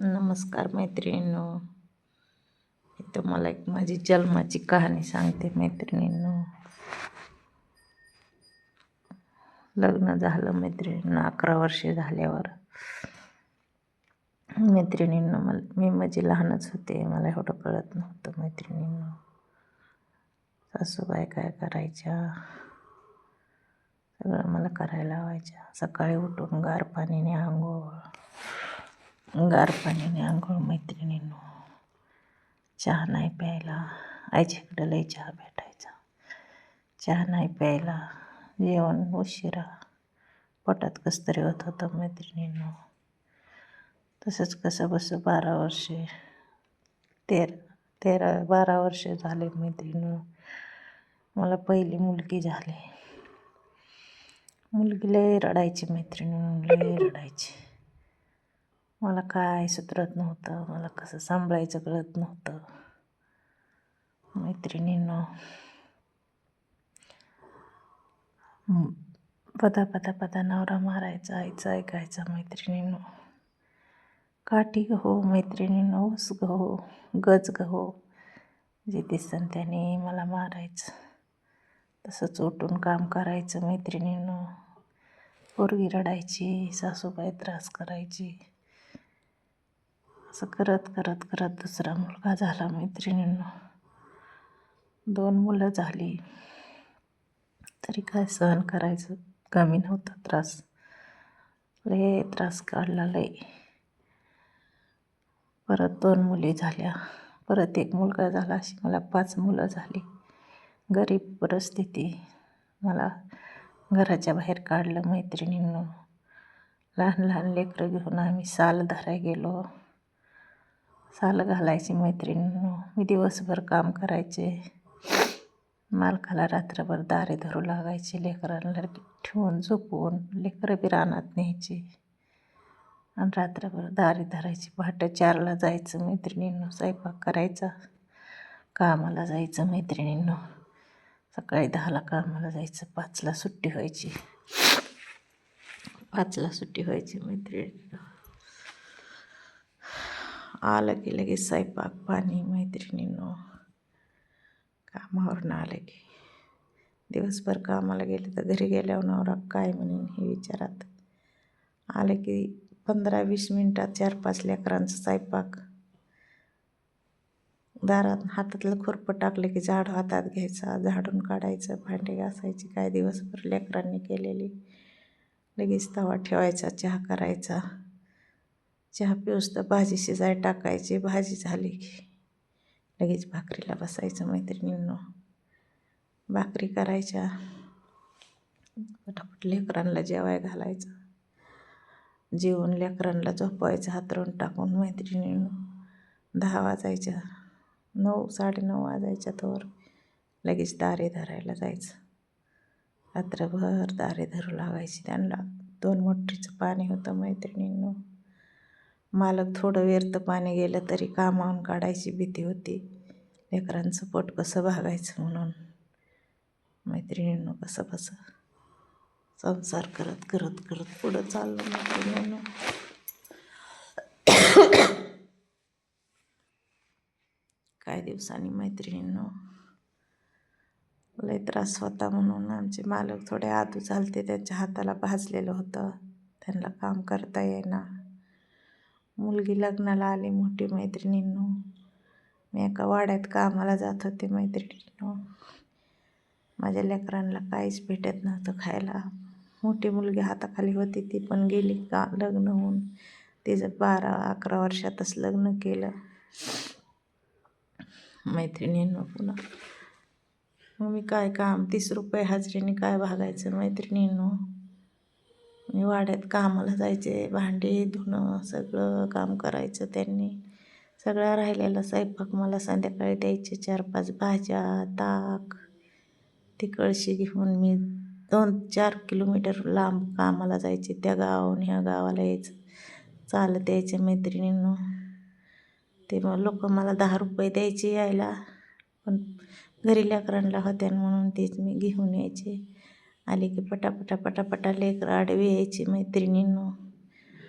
नमस्कार मैत्रिणींनो. मी तुम्हाला एक माझी जन्माची कहाणी सांगते मैत्रिणींनो. लग्न झालं मैत्रिणींनो 11 वर्षे झाल्यावर. मैत्रिणींनो मी माझी लहानच होते, मला एवढं कळत नव्हतं मैत्रिणींनो. सासूबाई काय करायच्या, सगळं मला करायला लावायच्या. सकाळी उठून गार पाणीने आंघोळ मैत्रिणींनो. चहा नाही प्यायला, आईच्याकडं लई चहा भेटायचा. चहा नाही प्यायला, जेवण उशिरा, पोटात कसं तरी होत होतं मैत्रिणींनो. तसंच कसं बसं 12 वर्षे 12 वर्षे झाले मैत्रिणींनो. मला पहिली मुलगी झाली. मुलगी लई रडायची मैत्रिणींनो, लई रडायची. मला काय सुधरत नव्हतं, मला कसं सांभाळायचं कळत नव्हतं मैत्रिणींनो. पदा नवरा मारायचा, आईचं ऐकायचा मैत्रिणींनो. काठी गहो मैत्रिणींनो, ऊस गहो, गज गहो, जे दिसन त्याने मला मारायचं. तसंच उठून काम करायचं मैत्रिणींनो. पोरगी रडायची, सासूबाई त्रास करायची. असं करत करत करत दुसरा मुलगा झाला मैत्रिणींनो. 2 मुलं झाली तरी काय सहन करायचं, कमी नव्हता त्रास. लय त्रास काढला लय. परत 2 मुली झाल्या, परत 1 मुलगा झाला. अशी मला 5 मुलं झाली. गरीब परिस्थिती, मला घराच्या बाहेर काढलं मैत्रिणींनो. लहान लहान लेकरं घेऊन आम्ही साल धराय गेलो. साल घालायची मैत्रिणींनो. मी दिवसभर काम करायचे, मालकाला रात्रभर दारे धरू लागायचे. लेकरांना ठेवून झोपवून लेकरं बी रानात न्यायची आणि रात्रभर दारे धरायची. पहाटे 4ला जायचं मैत्रिणींनो, स्वयंपाक करायचा, कामाला जायचं मैत्रिणींनो. सकाळी 10ला कामाला जायचं, 5ला सुट्टी व्हायची. 5ला सुट्टी व्हायची मैत्रिणींनो. आलं की लगेच स्वयंपाक पाणी मैत्रिणींनो. कामावरून आलं की दिवसभर कामाला गेले तर घरी गेल्यावर नवरा काय म्हणेन हे विचारात. आलं की 15-20 मिनटात 4-5 लेकरांचा स्वयंपाक. दारात हातातलं खुरपं टाकलं की झाडू हातात घ्यायचा, झाडून काढायचं, भांडे घासायची काय दिवसभर लेकरांनी केलेली. लगेच तवा ठेवायचा, चहा करायचा. चहा पिऊस तर भाजी शिजाय टाकायची. भाजी झाली की लगेच भाकरीला बसायचं मैत्रिणींनो. भाकरी करायच्या, पटापट लेकरांना जेवाय घालायचं. जेवून लेकरांना झोपवायचं हातरून टाकून मैत्रिणींनो. 10 वाजायच्या, 9 9:30 वाजायच्या तोवर लगेच दारे धरायला जायचं. रात्रभर दारे धरू लागायची त्यांना. 2 मोठीचं पाणी होतं मैत्रिणींनो. मालक थोडं व्यर्थ पाणी गेलं तरी कामावून काढायची भीती होती. लेकरांचं पोट कसं भागायचं म्हणून मैत्रिणींनो. कसं संसार करत करत करत पुढं चाललं मैत्रिणींनो. काही दिवसांनी मैत्रिणींनो लय त्रास होता म्हणून आमचे मालक थोडे आदू झालते. त्यांच्या हाताला भाजलेलं होतं, त्यांना काम करता येईना. मुलगी लग्नाला आली मोठी मैत्रिणींनो. मी एका वाड्यात कामाला जात होते मैत्रिणींनो. माझ्या लेकरांना काहीच भेटत नव्हतं खायला. मोठी मुलगी हाताखाली होती, ती पण गेली का लग्न होऊन. तिचं 12-11 वर्षातच लग्न केलं मैत्रिणींनो. पुन्हा मग मी काय काम 30 रुपये हाजरीने काय भागायचं मैत्रिणींनो. मी वाड्यात कामाला जायचे, भांडी धुणं सगळं काम करायचं त्यांनी. सगळा राहिलेला स्वयंपाक मला संध्याकाळी द्यायचे. 4-5 भाज्या, ताक. ती कळशी घेऊन मी 2-4 किलोमीटर लांब कामाला जायचे. त्या गावाहून ह्या गावाला यायचं, चालत यायचे मैत्रिणींनो. ते मग लोक मला 10 रुपये द्यायचे यायला, पण घरी लेकरांना होत्या म्हणून तेच मी घेऊन यायचे. आले की पटापटा लेकरं आडवी यायची मैत्रिणींनो.